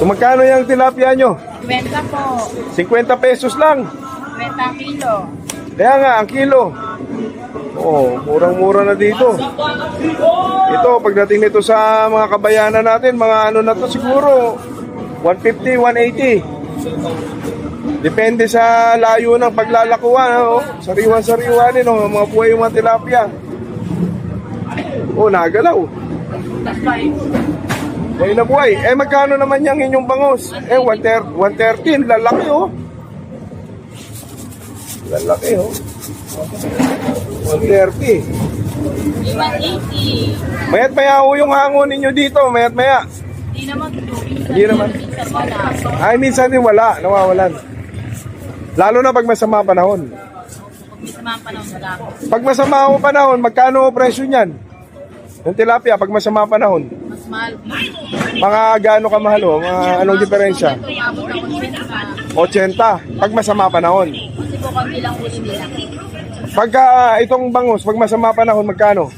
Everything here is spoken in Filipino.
So magkano yung tilapia nyo? 20 po. 50 pesos lang. 20 kilo. Kaya nga, ang kilo. Oh, murang-mura na dito. Ito, pagdating nito sa mga kabayanan natin, mga ano na to siguro, 150, 180. Depende sa layo ng paglalakuan. Oh. Sariwan-sariwan din, oh. Mga buhay yung mga tilapia. Oh, nagalaw. Buhay na buhay. Eh, magkano naman yung inyong bangos? Eh, 113. Lalaki, oh. Lalaki, oh. 130. 180. Mayat maya ho yung hangon ninyo dito. Mayat maya. Hindi naman po. Hindi naman. Ay, minsan din wala. Nawawalan. Lalo na pag masama panahon. Pag may samang panahon, wala po. Pag masama ang panahon, magkano presyo niyan? Yung tilapia, pag masama panahon. Mas mahal po. Mga gaano kamahal ho? Mga anong diferensya? Ito, umabot ako ng 80. Pag masama panahon. Kasi po kami lang huli nila. Pagka itong bangus, pag masama panahon, magkano?